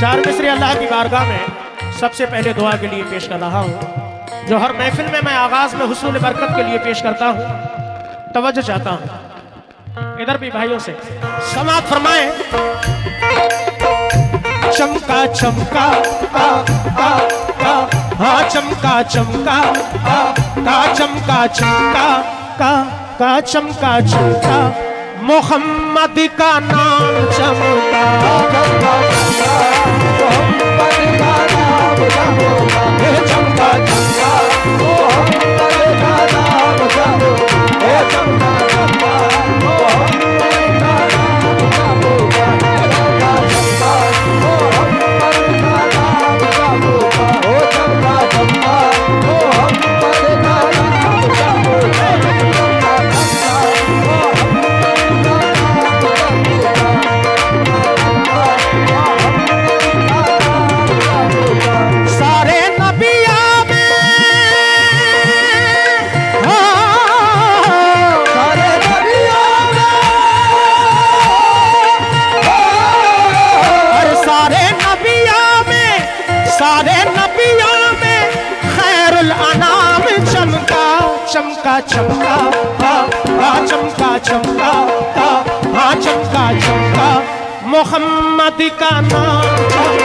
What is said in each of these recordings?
चार मिसरे अल्लाह की बारगाह में सबसे पहले दुआ के लिए पेश कर रहा हूँ, जो हर महफिल में मैं आगाज में हुस्नुल बरकत के लिए पेश करता हूँ। तवज्जो चाहता हूँ, इधर भी भाइयों से समाअत फरमाएं। चमका चमका हाँ चमका चमका चमका चमका चमका चमका मोहम्मद का नाम चमका, मोहम्मद का नाम चमका, चमका चमका मोहम्मद का नाम चमका, चमका चमका मोहम्मद का नाम चमका, चमका चमका मोहम्मद का नाम चमका, ओ चमका चमका मोहम्मद का नाम चमका, सारे नबिया में सारे नबिया में सारे नबिया में सारे नबिया में खैरुल अनाम चमका, चमका चमका चमका चमका चमका चमका मोहम्मद का नाम चमका,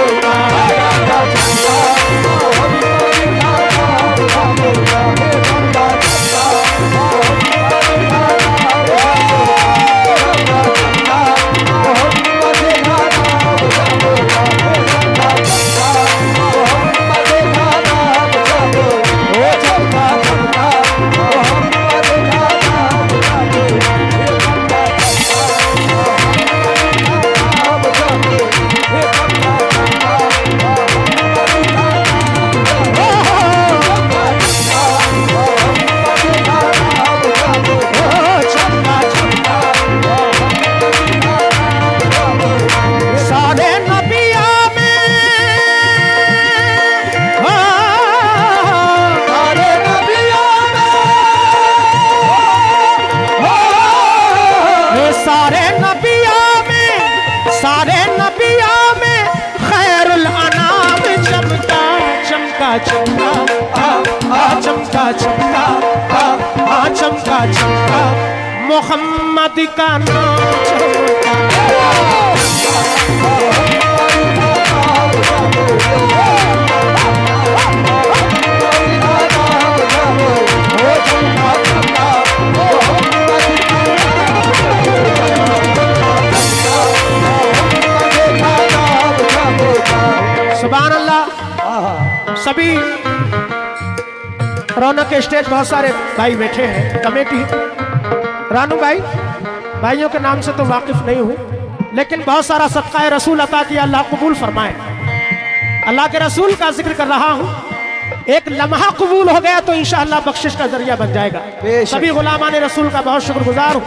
चमका चमका चमका चमका मोहम्मद का नाम सुभान अल्लाह। सभी रौनक के स्टेज बहुत सारे भाई बैठे हैं, कमेटी रानू भाई, भाइयों के नाम से तो वाकिफ नहीं हूँ, लेकिन बहुत सारा सदका रसूल अता किया, अल्लाह कबूल फरमाए। अल्लाह के रसूल का जिक्र कर रहा हूँ, एक लम्हा कबूल हो गया तो इंशाअल्लाह बख्शिश का जरिया बन जाएगा। सभी गुलामान रसूल का बहुत शुक्रगुजार हूँ।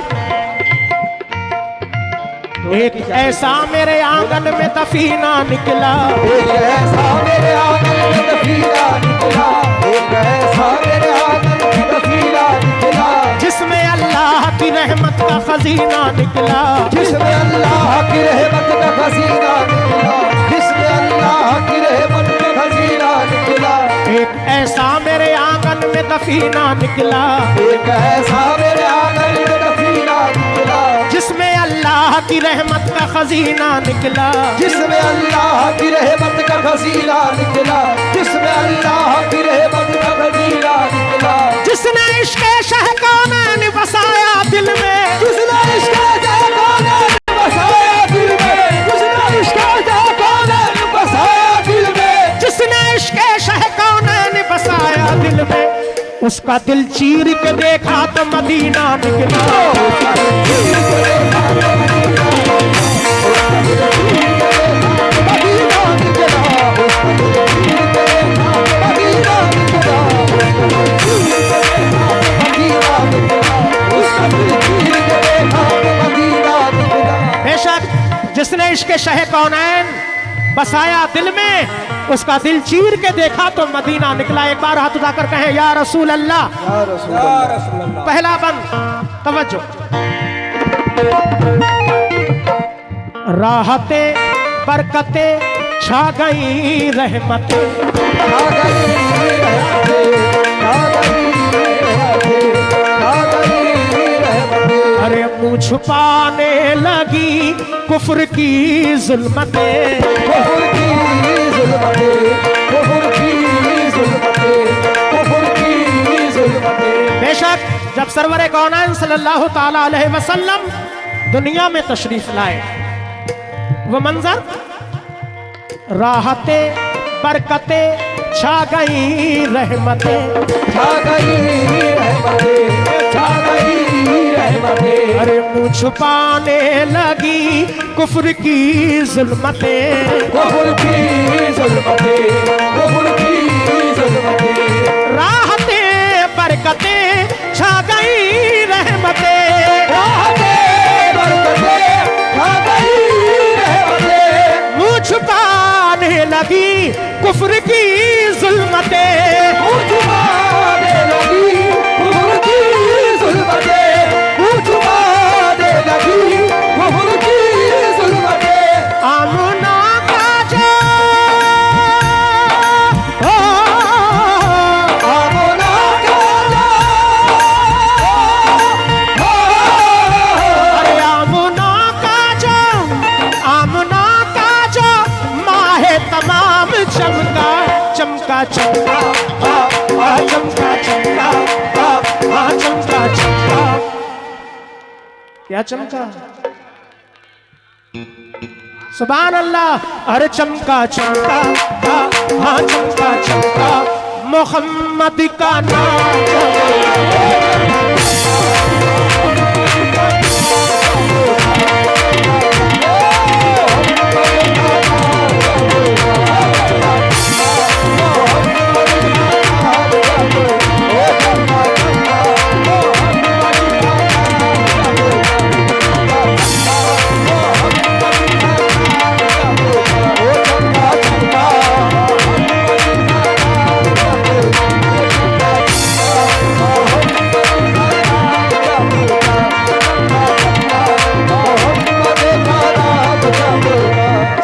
एक ऐसा मेरे आंगन में दफीना निकला, एक ऐसा मेरे आंगन में दफीना निकला, एक ऐसा मेरे आंगन में दफीना निकला, जिसमें अल्लाह की रहमत का खजीना निकला, जिसमें अल्लाह की रहमत का खजीना निकला, जिसमें अल्लाह की रहमत का खजीना निकला। एक ऐसा मेरे आंगन में दफीना निकला, एक ऐसा मेरे आंगन में दफीना निकला, जिसमें अल्लाह की रहमत का खजीना निकला, जिसमें अल्लाह की रहमत का खजीना निकला, जिसमें अल्लाह की रहमत का खजीना निकला, जिसने इश्क़ शह कौनैन बसाया दिल में, जिसने इश्क़ शह कौनैन बसाया दिल में, जिसने इश्क़ शह कौनैन बसाया दिल में, जिसने इश्क़ शह कौनैन बसाया दिल में, उसका दिल चीर के देखा तो मदीना निकला। बेशक जिसने इश्क़ शह कौनैन बसाया दिल में, उसका दिल चीर के देखा तो मदीना निकला। एक बार हाथ उठाकर कहें या रसूल अल्लाह, या रसूल अल्लाह। पहला बंद, तवज्जो। राहते बरकते छा गई रहमतें, छा गई रहमतें, छा गई रहमतें, छा गई रहमतें। अरे मुँह छुपाने लगी कुफ्र की जुल्मतें, कुफ्र की जुल्मतें, कुफ्र की जुल्मतें, कुफ्र की जुल्मतें। बेशक जब सरवर कौनाइन सल्लल्लाहु ताला अलैहि वसल्लम दुनिया में तशरीफ लाए, वो मंजर, राहतें बरकतें छा गई रहमतें, छा गई रहमतें, छा गई रहमतें। अरे मुँह छुपाने लगी कुफ्र की जुल्मतें, कुफ्र की जुल्मतें, कुफ्र की जुल्मतें। राहतें बरकतें छा गई रहमतें, राहतें बरकतें छा गई रहमतें। मुँह छुपाने लगी कुफ्र की जुल्मतें, मुँह छुपाने लगी कुफ्र की जुल्मतें, मुँह छुपाने लगी कुफ्र की जुल्मतें। आमना का जो हो, आमना का जो हो, अरे आमना का जो, आमना का जो माहे तमाम चमका चमका चमका, चमका चमका, चमका चमका। क्या चमका? सुभान अल्लाह। अरे चमका चमका, चमका चमका, मोहम्मद का नाम।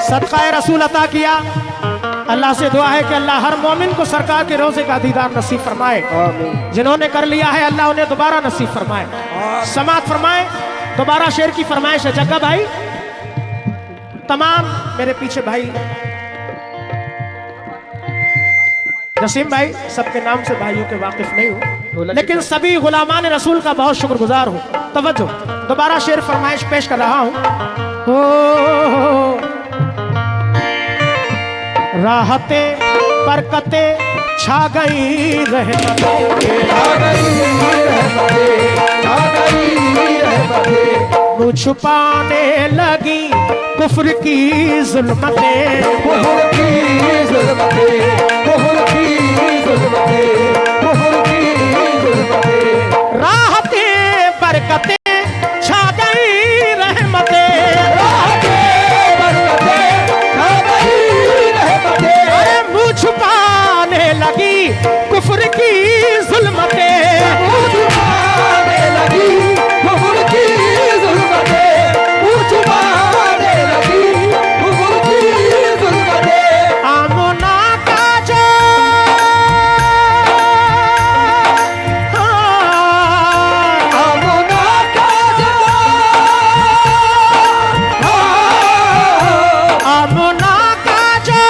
सदका रसूल अता किया। अल्लाह से दुआ है कि अल्लाह हर मोमिन को सरकार के रोजे का दीदार नसीब फरमाए। जिन्होंने कर लिया है अल्लाह उन्हें दोबारा नसीब फरमाए। समात फरमाए। दोबारा शेर की फरमाइश है जग्गा भाई, तमाम मेरे पीछे भाई जसीम भाई, सबके नाम से भाइयों के वाकिफ नहीं हूँ, लेकिन सभी गुलामान रसूल का बहुत शुक्रगुजार हूँ। तवज्जो, दोबारा शेर फरमाइश पेश कर रहा हूँ। हो राहतें बरकतें छा गई रहमतें, छा गई रहमतें, छा गई रहमतें। मुँह छुपाने लगी कुफ्र की जुल्मतें, कुफ्र की जुल्मतें, कुफ्र की जुल्मतें, कुफ्र की जुल्मतें। राहतें बरकतें छा गई रहमतें, राहतें बरकतें छा गई रहमतें। अरे मुँह छुपाने लगी कुफ्र की जुल्मतें, मुँह छुपाने लगी कुफ्र की जुल्मतें, मुँह छुपाने लगी कुफ्र की जुल्मतें। आमना का जो आमना का जो आमना का जो,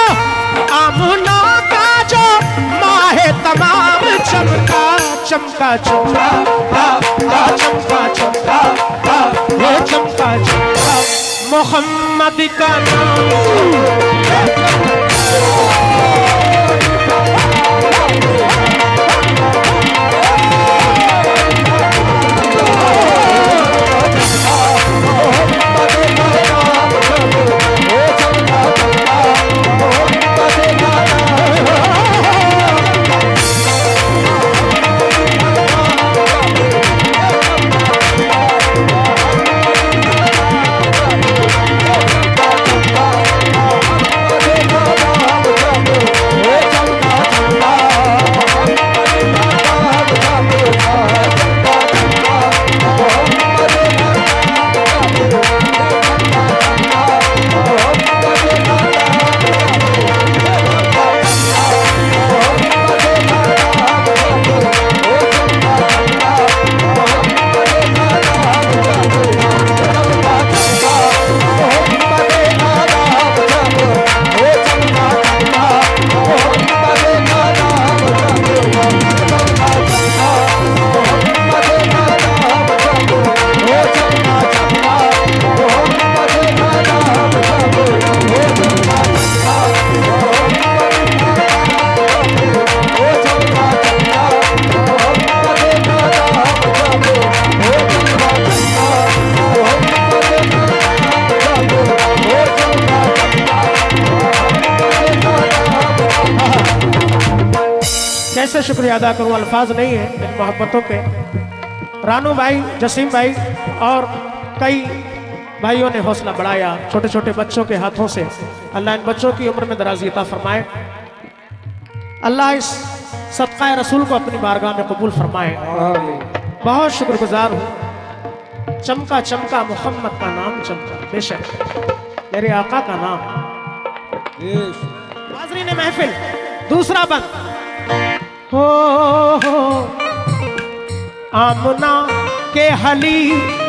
आमना का जो माहे तमाम चमका चमका चमका, चमका चमका, ये चमका चमका, मोहम्मद का कैसे शुक्रिया अदा करूं, अल्फाज नहीं है इन मोहब्बतों पे। रानू भाई, जसीम भाई और कई भाइयों ने हौसला बढ़ाया छोटे छोटे बच्चों के हाथों से। अल्लाह इन बच्चों की उम्र में दराज़ी अता फरमाए। अल्लाह इस सदका रसूल को अपनी बारगाह में कबूल फरमाए। बहुत शुक्रगुजार हूँ। चमका चमका मोहम्मद का नाम चमका, बेशक मेरे आका का नाम। नाज़रीन महफिल, दूसरा बंद। हो आमना के हली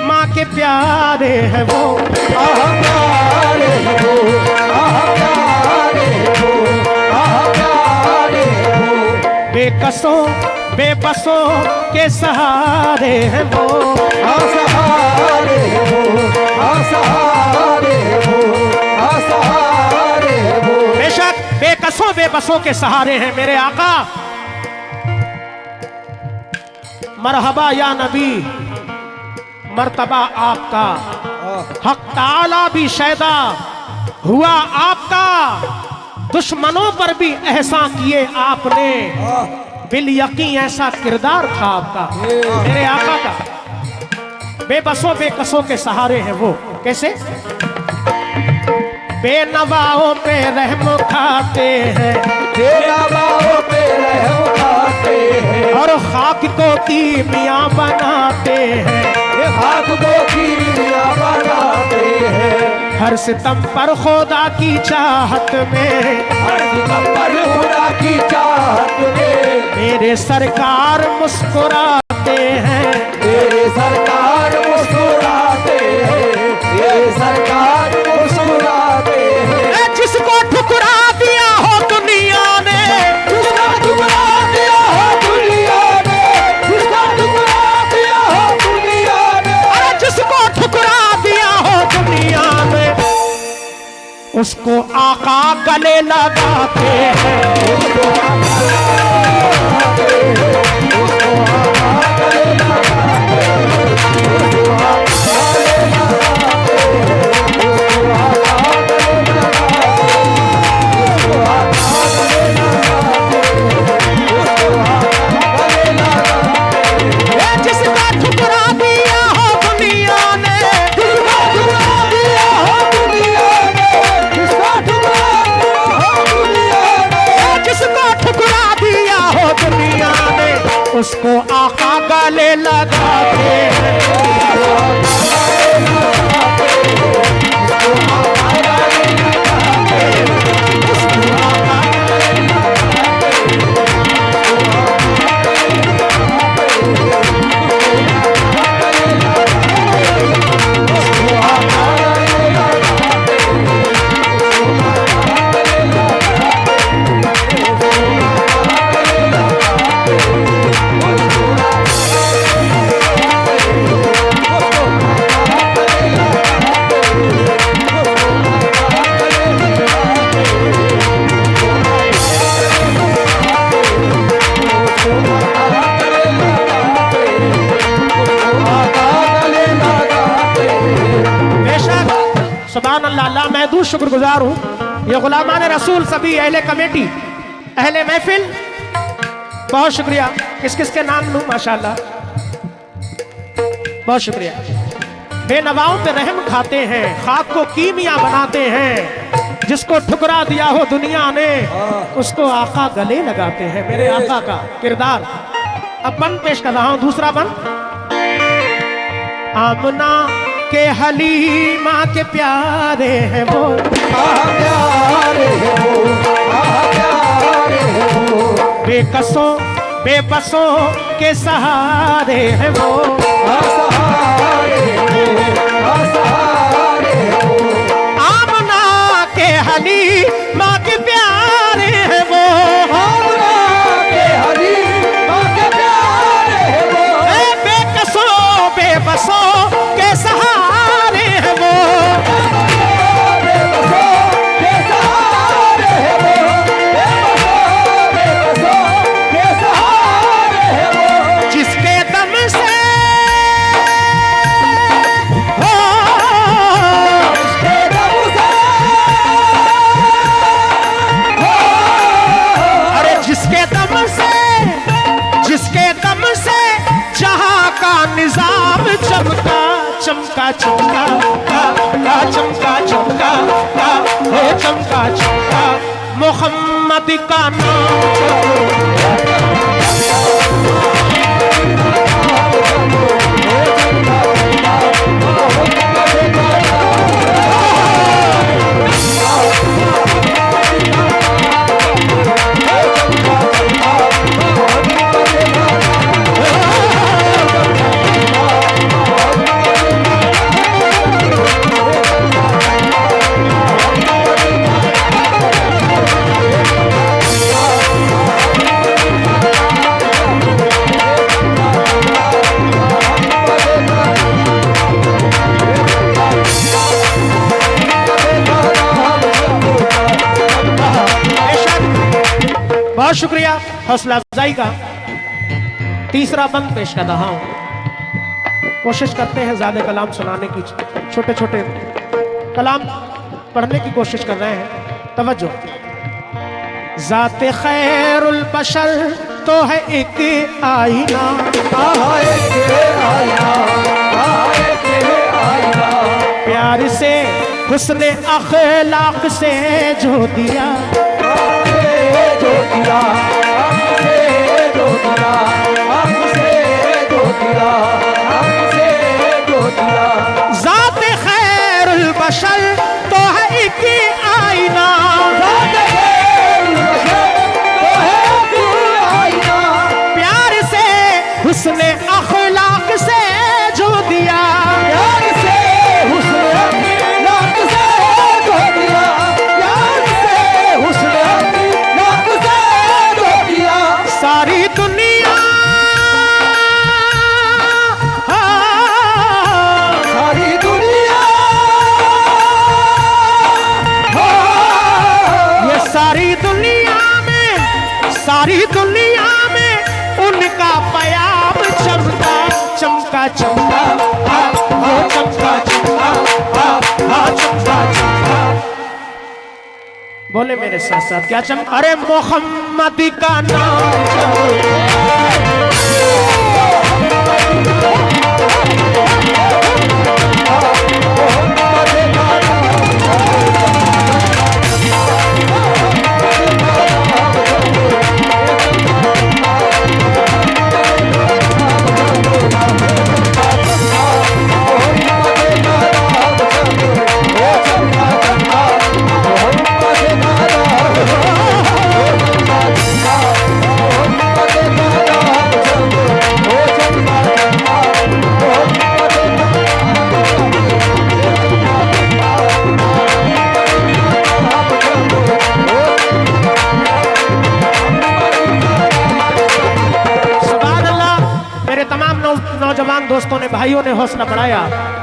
माँ के प्यारे हैं वो, आह प्यारे हो, आह प्यारे हो, आह प्यारे हो। बेकसों बेबसों के सहारे हैं वो, सहारे हो, सहारे हो, सहारे हो। बेशक बेकसों बेबसों के सहारे हैं मेरे आका। मरहबा या नबी, मर्तबा आपका, हक ताला भी शैदा हुआ आपका। दुश्मनों पर भी एहसान किए आपने, बिल यकीन ऐसा किरदार था आपका मेरे आका का। बेबसों बेकसों के सहारे हैं वो, कैसे? बेनवाओं पे रहम खाते हैं, बेनवाओं पे रहम खाते हैं, और खाक को कीमिया बनाते हैं, खाक को कीमिया बनाते हैं। हर सितम पर खुदा की चाहत में, हर सितम पर खुदा की चाहत में, मेरे सरकार मुस्कुराते हैं, मेरे सरकार मुस्कुराते हैं, मेरे सरकार मुस्कुराते हैं। जिसको ठुकरा दिया हो दुनिया ने, जिसको ठुकरा दिया हो दुनिया ने, जिसको ठुकरा दिया हो दुनिया ने, अरे जिसको ठुकरा दिया हो दुनिया में, उसको आका गले लगाते हैं, उसको आका लगाते हैं, उसको आका गले लगाते हैं, उसको आका गले लगाते हैं, उसको आका गले लगाते हैं, उसको आका गले लगाते हैं, उसको आका गले लगाते हैं। जिसका ठुकरा दिया हो दुनिया ने, जिसको ठुकरा दिया हो दुनिया ने, जिसको ठुकरा दिया हो दुनिया ने, जिसको ठुकरा दिया हो दुनिया ने, उसको आका गले लगाते हैं। सुभान अल्लाह, अल्लाह महदूद शुक्रगुजार हूँ। ये गुलामान रसूल सभी अहले कमेटी, अहले महफिल, बहुत शुक्रिया। किस किस के नाम लूँ? माशाल्लाह, बहुत शुक्रिया। बेनवाओं पे रहम खाते हैं, खाक को कीमिया बनाते हैं, जिसको ठुकरा दिया हो दुनिया ने, उसको आका गले लगाते हैं मेरे आका का किरदार। अब बन पेश कर रहा हूँ, दूसरा बन। आमना के हलीमा के प्यारे हैं वो, प्यारे हो, प्यारे हो। बेकसों बेबसों के सहारे हैं वो, सहारे हो, सहारे हो। आमना के हलीमा के प्यारे हैं वो, आमना के हलीमा के प्यारे हैं वो। बेकसों बेबसों के सहारे हैं वो, जिसके दम से हो, चमका चमका चमका चमका हो चमका चमका मोहम्मद का बहुत शुक्रिया हौसला अफजाई का। तीसरा बंद पेश कर रहा हूं। कोशिश करते हैं ज्यादा कलाम सुनाने की, छोटे छोटे कलाम पढ़ने की कोशिश कर रहे हैं। तवज्जो। ज़ाते खैरुल बशर तो है एक आईना, प्यार से हुस्ने अखलाक से जो दिया, ज़ाते खैरुल बशर तो है एक आईना, प्यार से हुस्ने अखलाक से जो दिया, सारी दुनिया ये सारी दुनिया में उनका प्याम चमका चमका चमका चमका चमका चमका चमका। बोले मेरे साथ साथ क्या चमका? अरे मोहम्मद का नाम नौजवान दोस्तों ने, भाइयों ने हौसला बढ़ाया।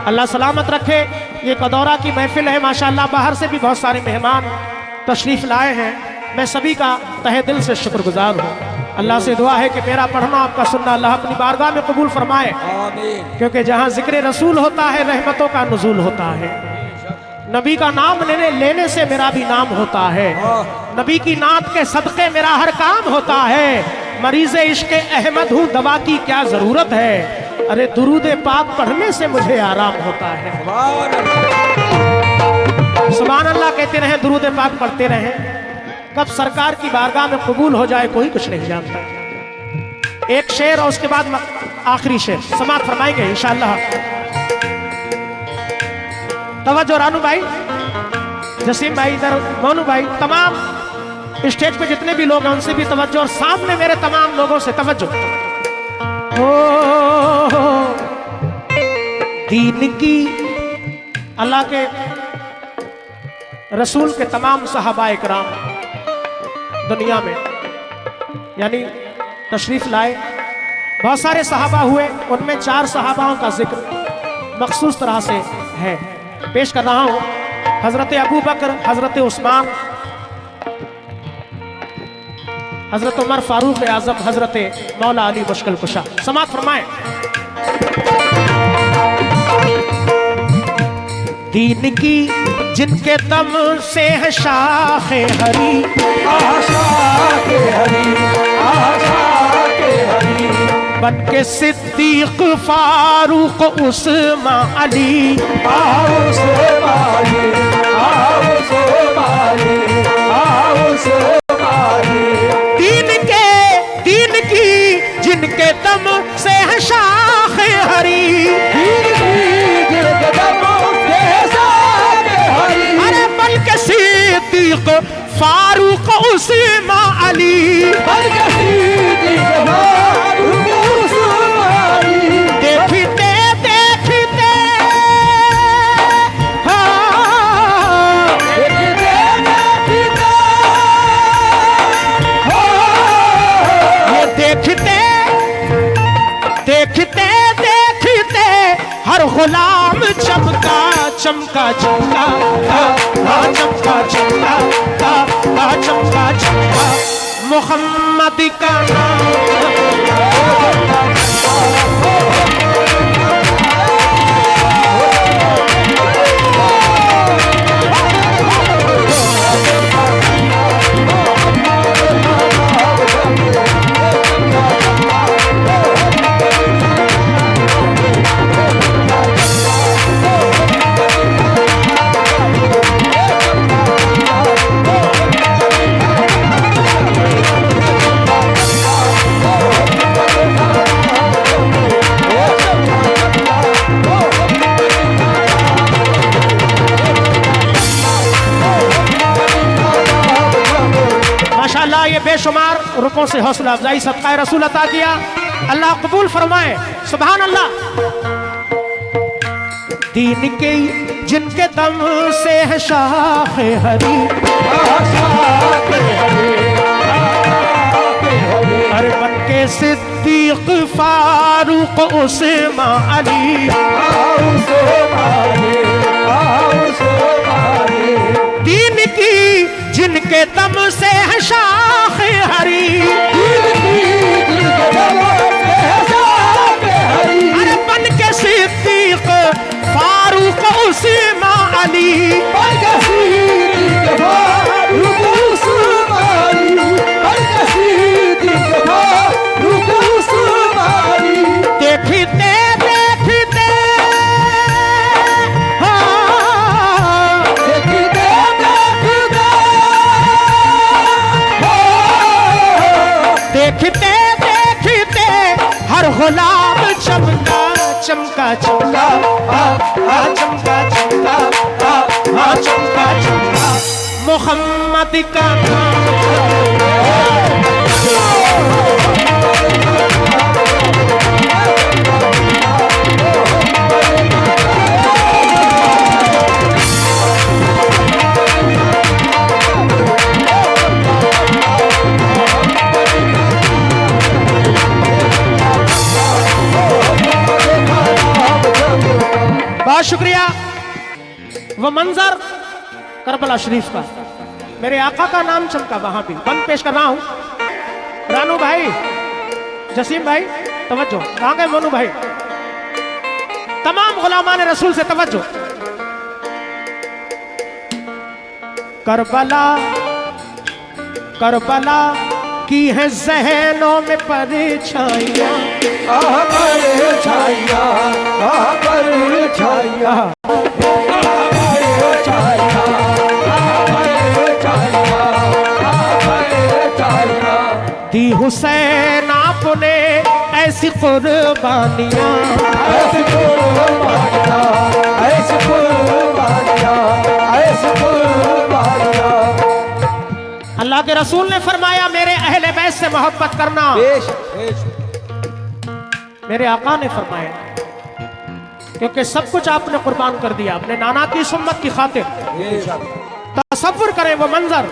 अल्लाह सलामत रखे। ये कदौरा की महफिल है माशाअल्लाह। बाहर से भी बहुत सारे मेहमान तशरीफ लाए हैं। मैं सभी का तहे दिल से शुक्रगुजार हूँ। अल्लाह से दुआ है कि मेरा पढ़ना आपका सुनना अल्लाह अपनी बारगाह में कबूल फरमाए, क्योंकि जहाँ जिक्र रसूल होता है रहमतों का नुज़ूल होता है। नबी का नाम लेने से मेरा भी नाम होता है। नबी की नात के सदक़े मेरा हर काम होता है। मरीज़ इश्क़ अहमद हूँ, दवा की क्या ज़रूरत है। अरे दुरूद पाक पढ़ने से मुझे आराम होता है। सुभान अल्लाह कहते रहें, दुरूद पाक पढ़ते रहें। कब सरकार की बारगाह में कबूल हो जाए कोई कुछ नहीं जानता। एक शेर और उसके बाद आखिरी शेर समाप्त फरमाएंगे इंशाअल्लाह। तवज्जो रानू भाई, जसीम भाई, इधर मोनू भाई, तमाम स्टेज पे जितने भी लोग हैं उनसे भी तवज्जो, और सामने मेरे तमाम लोगों से तवज्जो। दीन की अल्लाह के रसूल के तमाम सहाबा इकराम दुनिया में यानी तशरीफ लाए। बहुत सारे सहाबा हुए, उनमें 4 सहाबाओं का जिक्र मखसूस तरह से है। पेश कर रहा हूँ हजरत अबू बकर, हजरत उस्मान, हजरत उमर फारूक आजम, हजरत मौला अली मुश्किल कुशा। समाप्त फरमाएं। दीन की जिनके दम से है शाखे हरी, बन के सिद्दीक फारूक उस्मान अली। दीन की जिनके दम से है शाख हरी। अरे बन के सिद्दीक फारूक उस्मान अली। देखते देखते ये देखते देखते देखते हर गुलाम चमका चमका चमका चमका चमका चमका चमका मोहम्मद का नाम। ये बेशुमार रुकों से हौसला अफजाई सदका रसूल अता किया। अल्लाह कबूल फरमाए। सुभान अल्लाह। दीन के जिनके दम से है शाख हरी। हर बन के सिद्दीक फारूक उस्मान अली। दीन की जिनके दम से है शाख हरी। अरे बन के सिद्दीक फारूक उस्मान अली। देखते देखते देखते देखते हर गुलाम चमका चमका चमका चमका चमका चमका चमका मोहम्मद का नाम। बहुत शुक्रिया। वो मंजर करबला शरीफ का, मेरे आका का नाम चमका वहां भी। बंद पेश कर रहा हूं। रानू भाई, जसीम भाई तवज्जो। कहां गए मोनू भाई? तमाम गुलामान रसूल से तवज्जो। करबला करबला की है ज़हनों में परछाइयां। दी हुसैन आपने ऐसी कुर्बानियां। अल्लाह के रसूल ने फरमाया मेरे अहले बैत से मोहब्बत करना। मेरे आका ने फरमाया क्योंकि सब कुछ आपने कुर्बान कर दिया अपने नाना की सुन्नत की खातिर। तसव्वुर करें वो मंजर।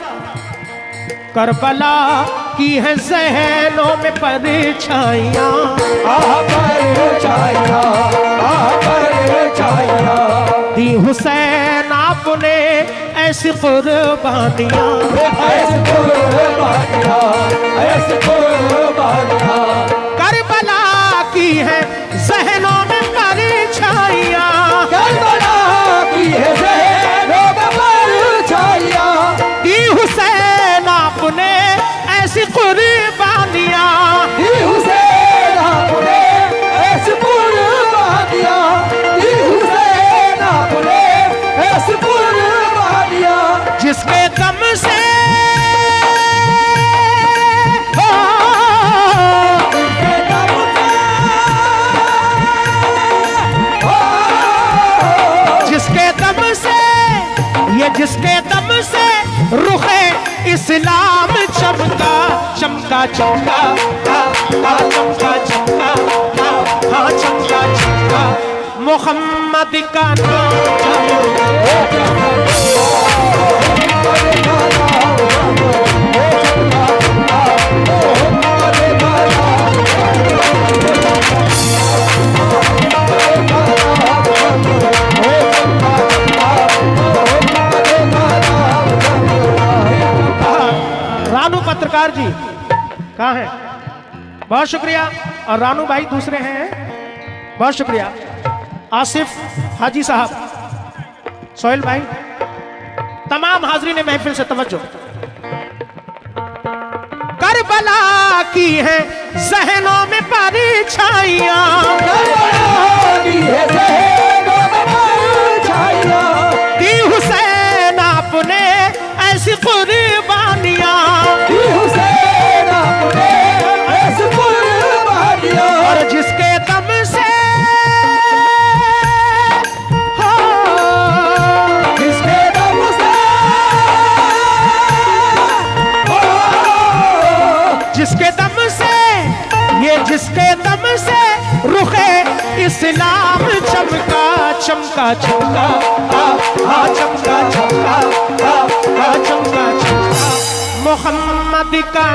करबला की है ज़हनों में परछाइयां। दी हुसैन आपने ऐसी कुर्बानियां। करबला की है ज़हनों में परछाइयां। दी हुसैन आपने ऐसी कुर्बानियां। जिसके दम से रुखे इस्लाम चमका चमका चमका चमका चमका हाँ चमका चमका मोहम्मद का रानू पत्रकार जी कहाँ हैं? बहुत शुक्रिया। और रानू भाई दूसरे हैं, बहुत शुक्रिया। आसिफ हाजी साहब, सोहेल भाई, तमाम हाजरीन महफिल से तवज्जो। करबला की है जहनों में परछाइयां, की हुसैन आपने ऐसी कुर्बानियां, और जिसके दम से जिसके दम से ये जिसके दम से रुखे इस्लाम चमका चमका चमका हाँ चमका चमका हाँ चमका चमका मोहम्मद का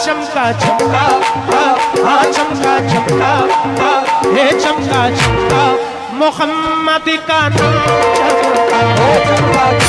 चमका चमका हाँ चमका चमका हे चमका चमका मोहम्मद का नाम चमका